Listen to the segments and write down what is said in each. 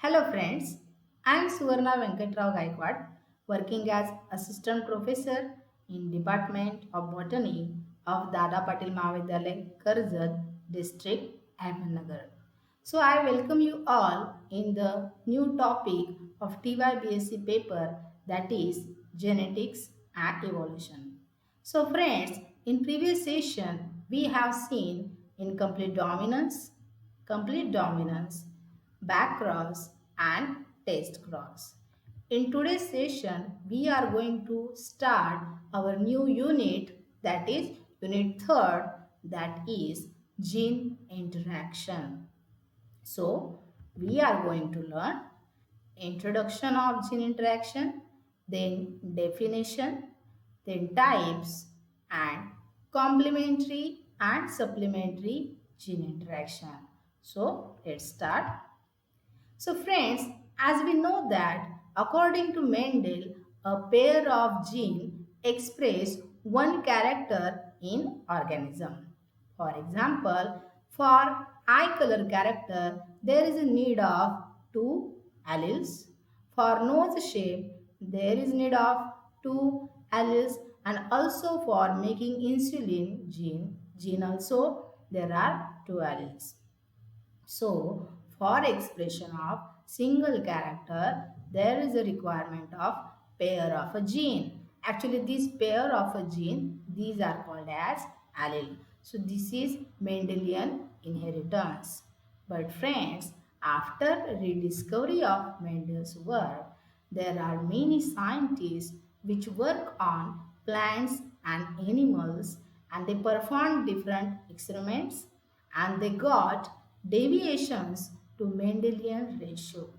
Hello friends, I am Suvarna Venkatrao Gaikwad, working as Assistant Professor in Department of Botany of Dada Patil Mahavidyalaya, Karjat, District, Ahmednagar. So I welcome you all in the new topic of TYBSc paper, that is Genetics and Evolution. So friends, in previous session we have seen complete dominance, back cross and test cross. In today's session, we are going to start our new unit, that is unit third, that is gene interaction. So we are going to learn introduction of gene interaction, then definition, then types and complementary and supplementary gene interaction. So let's start. So friends, as we know that according to Mendel, a pair of genes express one character in organism. For example, for eye color character, there is a need of two alleles. For nose shape, there is need of two alleles, and also for making insulin gene also there are two alleles. So, for expression of single character, there is a requirement of pair of a gene. Actually, this pair of a gene, these are called as allele. So, this is Mendelian inheritance. But friends, after rediscovery of Mendel's work, there are many scientists which work on plants and animals, and they perform different experiments and they got deviations to Mendelian ratio.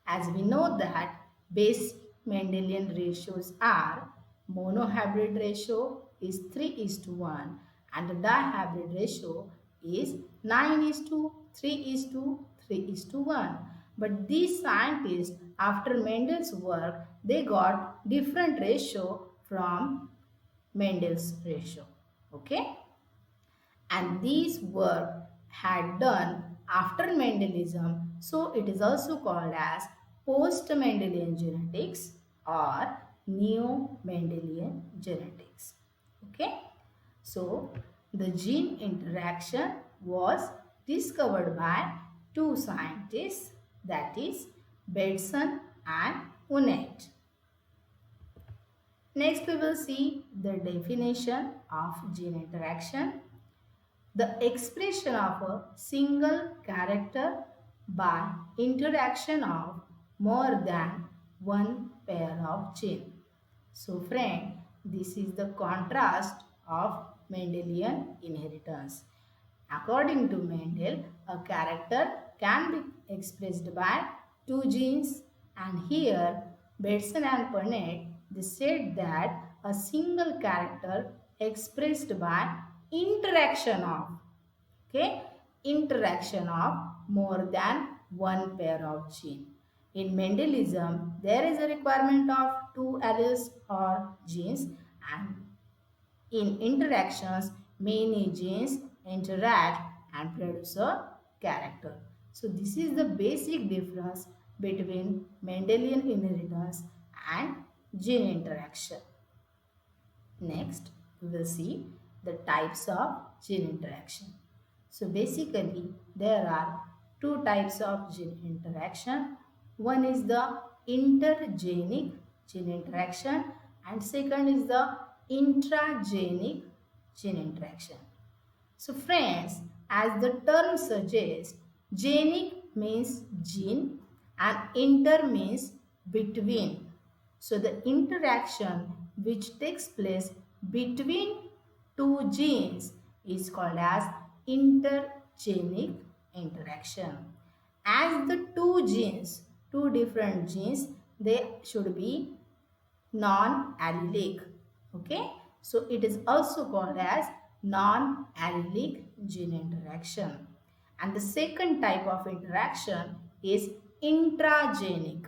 As we know that basic Mendelian ratios are monohybrid ratio is 3 is to 1 and the dihybrid ratio is 9 is to 3 is to 3 is to 1. But these scientists, after Mendel's work, they got different ratio from Mendel's ratio. Okay? And these work had done after Mendelism, so it is also called as post-Mendelian genetics or neo-Mendelian genetics. Okay, so the gene interaction was discovered by two scientists, that is Bedson and Unet. Next we will see the definition of gene interaction. The expression of a single character by interaction of more than one pair of gene. So friend, this is the contrast of Mendelian inheritance. According to Mendel, a character can be expressed by two genes, and here Bedson and Punnett they said that a single character expressed by interaction of, okay, interaction of more than one pair of gene. In Mendelism, there is a requirement of two alleles or genes, and in interactions, many genes interact and produce a character. So this is the basic difference between Mendelian inheritance and gene interaction. Next, we will see the types of gene interaction. So basically, there are two types of gene interaction. One is the intergenic gene interaction and second is the intragenic gene interaction. So friends, as the term suggests, genic means gene and inter means between. So the interaction which takes place between two genes is called as intergenic interaction. As the two different genes, they should be non-allelic. Okay, so it is also called as non-allelic gene interaction. And the second type of interaction is intragenic.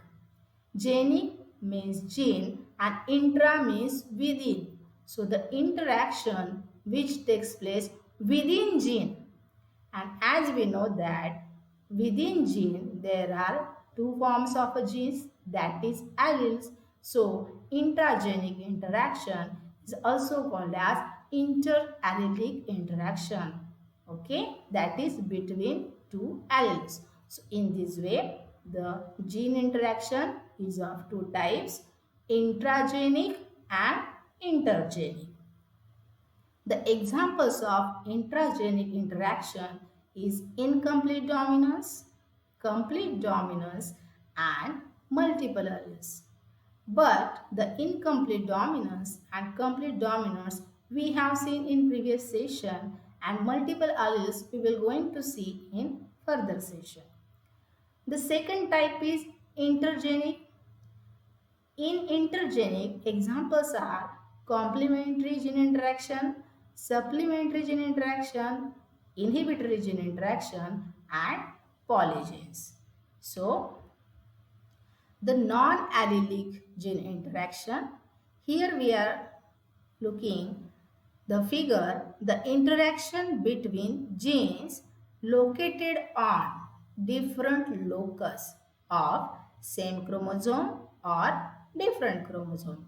Genic means gene and intra means within. So the interaction which takes place within gene. And as we know that Within gene, there are two forms of a genes, that is alleles. So, intragenic interaction is also called as interallelic interaction. Okay, that is between two alleles. So, in this way, the gene interaction is of two types, intragenic and intergenic. The examples of intragenic interaction is incomplete dominance, complete dominance, and multiple alleles. But the incomplete dominance and complete dominance we have seen in previous session, and multiple alleles we will going to see in further session. The second type is intergenic. In intergenic, examples are complementary gene interaction, supplementary gene interaction, inhibitory gene interaction, and polygenes. So, the non-allelic gene interaction, here we are looking the figure, the interaction between genes located on different locus of same chromosome or different chromosome.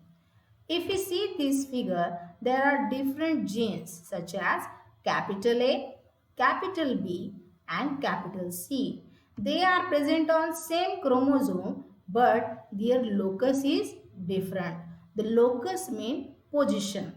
If we see this figure, there are different genes such as capital A, capital B and capital C. They are present on same chromosome but their locus is different. The locus means position,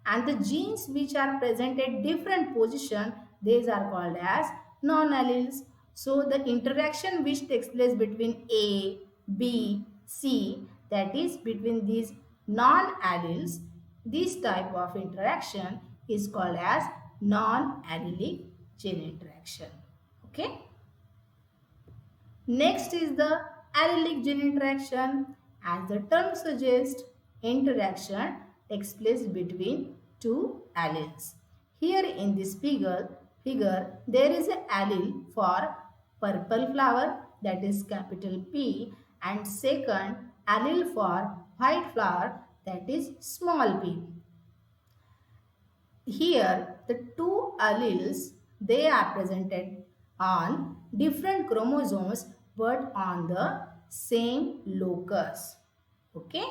and the genes which are present at different position, these are called as non-alleles. So the interaction which takes place between A, B, C, that is between these non-alleles, this type of interaction is called as non-allelic gene interaction. Okay. Next is the allelic gene interaction. As the term suggests, interaction takes place between two alleles. Here in this figure there is an allele for purple flower, that is capital P, and second allele for white flower, that is small p. Here the two alleles, they are presented on different chromosomes but on the same locus. Okay.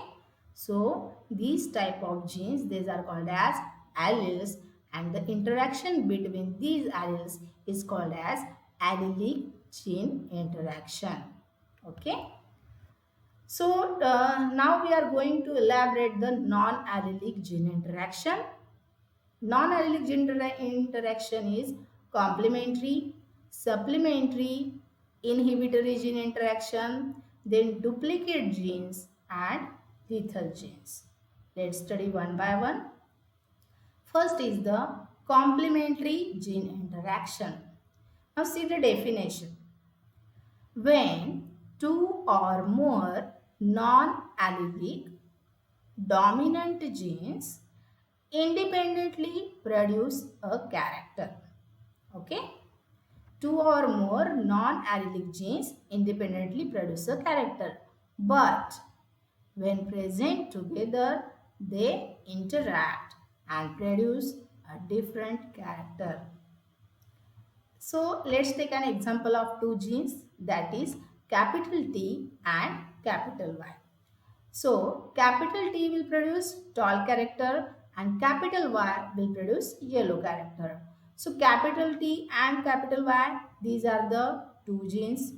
So these type of genes, these are called as alleles, and the interaction between these alleles is called as allelic gene interaction. Okay. So now we are going to elaborate the non-allelic gene interaction. Non-allelic gene interaction is complementary, supplementary, inhibitory gene interaction, then duplicate genes and lethal genes. Let's study one by one. First is the complementary gene interaction. Now see the definition. When two or more non-allelic dominant genes independently produce a character. Okay. Two or more non-allelic genes independently produce a character. But when present together, they interact and produce a different character. So let's take an example of two genes, that is capital T and capital Y. So capital T will produce tall character and capital Y will produce yellow character. So capital T and capital Y, these are the two genes.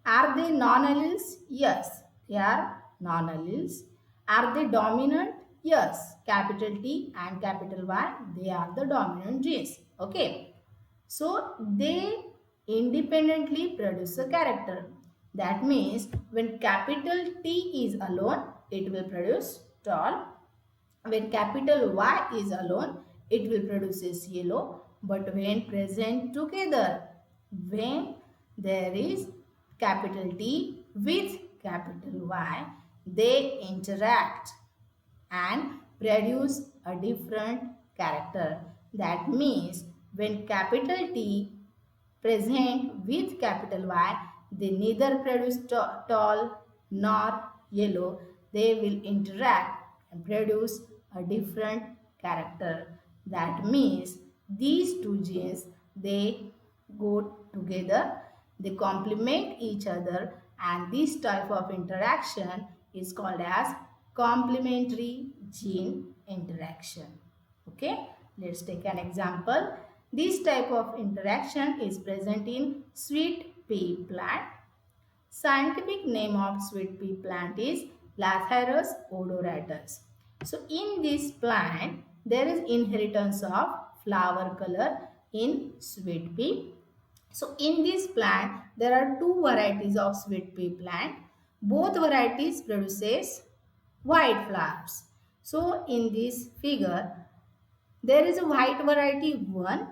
Are they non-alleles? Yes, they are non-alleles. Are they dominant? Yes, capital T and capital Y, they are the dominant genes. Okay. So they independently produce a character. That means when capital T is alone, it will produce tall. When capital Y is alone, it will produce yellow. But when present together, when there is capital T with capital Y, they interact and produce a different character. That means when capital T present with capital Y, they neither produce tall nor yellow. They will interact and produce a different character. That means these two genes, they go together They complement each other, and this type of interaction is called as complementary gene interaction. Okay, let's take an example. This type of interaction is present in sweet pea plant. Scientific name of sweet pea plant is Lathyrus odoratus. So in this plant, there is inheritance of flower color in sweet pea. So in this plant, there are two varieties of sweet pea plant. Both varieties produces white flowers. So in this figure, there is a white variety 1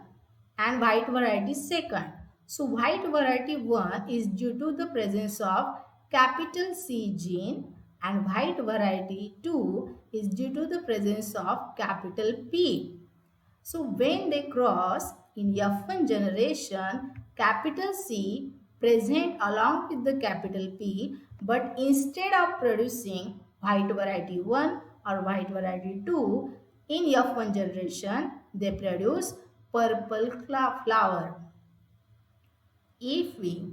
and white variety 2nd. So white variety 1 is due to the presence of capital C gene, and white variety 2 is due to the presence of capital P. So when they cross in F1 generation, capital C present along with the capital P, but instead of producing white variety 1 or white variety 2, in F1 generation, they produce purple flower. If we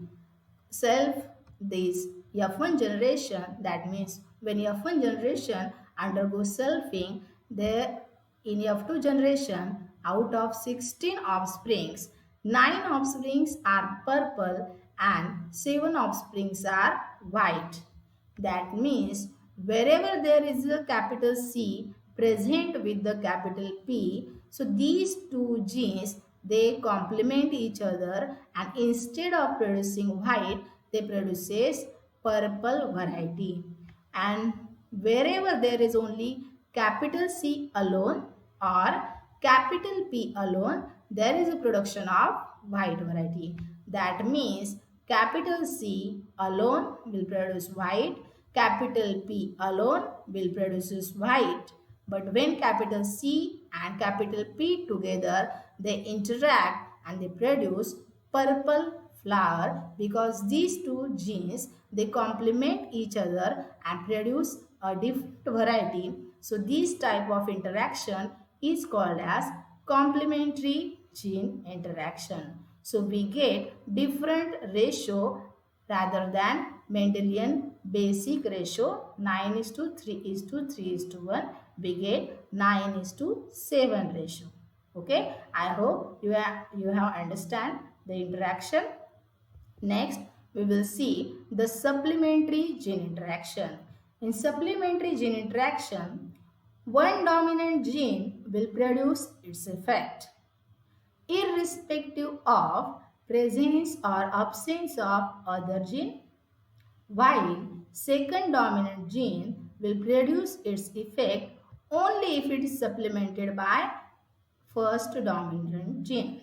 self this F1 generation, that means when F1 generation undergoes selfing, there in F2 generation, out of 16 offsprings, 9 offsprings are purple and 7 offsprings are white. That means wherever there is a capital C present with the capital P, so these two genes, they complement each other, and instead of producing white, they produces purple variety. And wherever there is only capital C alone or capital P alone, there is a production of white variety. That means capital C alone will produce white, capital P alone will produce white. But when capital C and capital P together, they interact and they produce purple flower, because these two genes, they complement each other and produce a different variety. So this type of interaction is called as complementary gene interaction. So we get different ratio rather than Mendelian basic ratio 9 is to 3 is to 3 is to 1. We get 9 is to 7 ratio. Okay, I hope you have understand the interaction. Next, we will see the supplementary gene interaction. In supplementary gene interaction, one dominant gene will produce its effect irrespective of presence or absence of other gene, while second dominant gene will produce its effect only if it is supplemented by first dominant gene.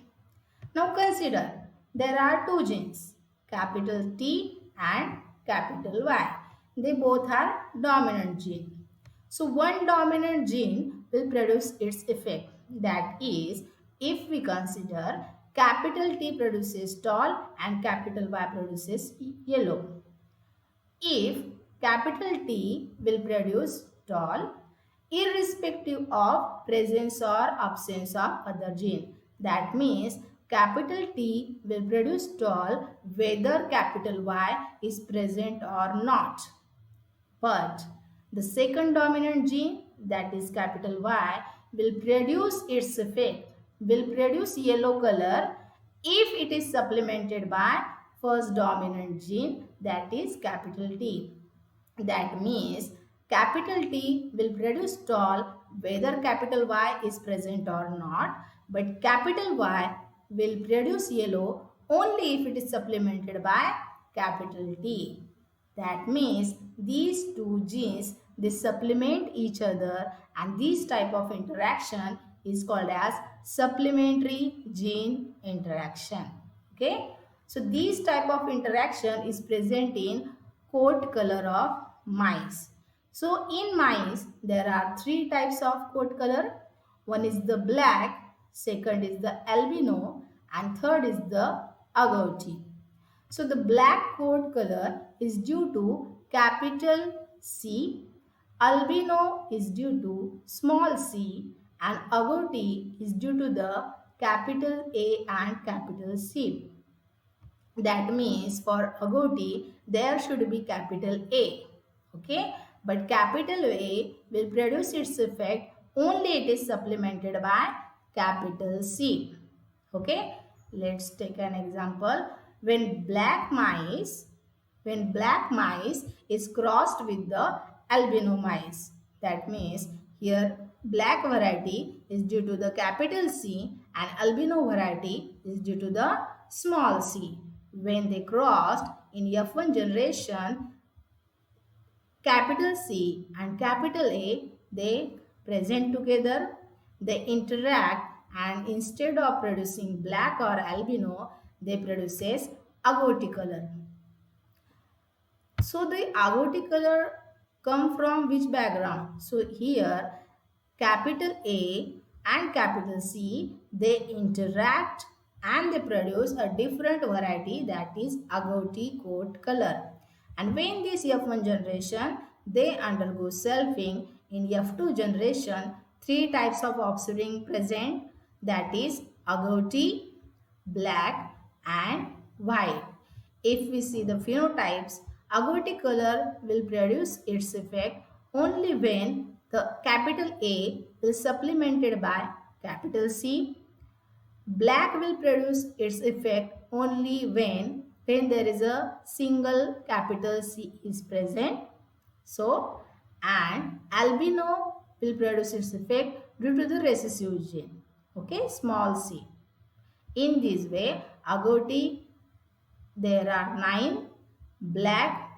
Now consider there are two genes, capital T and capital Y. They both are dominant gene. So one dominant gene will produce its effect. That is, if we consider capital T produces tall and capital Y produces yellow. If capital T will produce tall irrespective of presence or absence of other gene. That means capital T will produce tall whether capital Y is present or not. But the second dominant gene, that is capital Y, will produce its effect, will produce yellow color if it is supplemented by first dominant gene, that is capital T. That means capital T will produce tall whether capital Y is present or not, but capital Y will produce yellow only if it is supplemented by capital T. That means these two genes, they supplement each other, and this type of interaction is called as supplementary gene interaction. Okay. So this type of interaction is present in coat color of mice. So in mice, there are three types of coat color. One is the black, second is the albino, and third is the agouti. So the black coat color is due to capital C, albino is due to small c, and agouti is due to the capital A and capital C. That means for agouti, there should be capital A. Okay, but capital A will produce its effect only it is supplemented by capital C. Okay, let's take an example. When black mice, when black mice is crossed with the albino mice, that means here black variety is due to the capital C and albino variety is due to the small c. When they crossed in F1 generation, capital C and capital A, they present together, they interact, and instead of producing black or albino, they produces agouti color. So the agouti color come from which background? So here capital A and capital C, they interact and they produce a different variety, that is agouti coat color. And when this F1 generation, they undergo selfing. In F2 generation, three types of offspring present, that is agouti, black and white. If we see the phenotypes, agouti color will produce its effect only when the capital A is supplemented by capital C. Black will produce its effect only when there is a single capital C is present. So, and albino will produce its effect due to the recessive gene. Okay, small c. In this way, agouti there are 9, black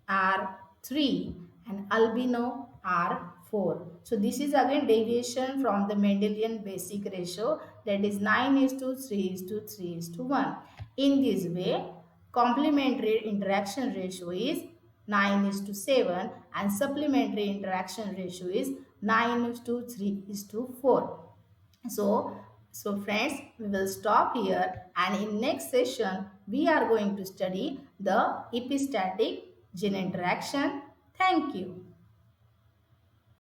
are 3 and albino are 4. So this is again deviation from the Mendelian basic ratio, that is 9 is to 3 is to 3 is to 1. In this way, complementary interaction ratio is 9 is to 7 and supplementary interaction ratio is 9 is to 3 is to 4. So friends, we will stop here, and in next session we are going to study the epistatic gene interaction. Thank you.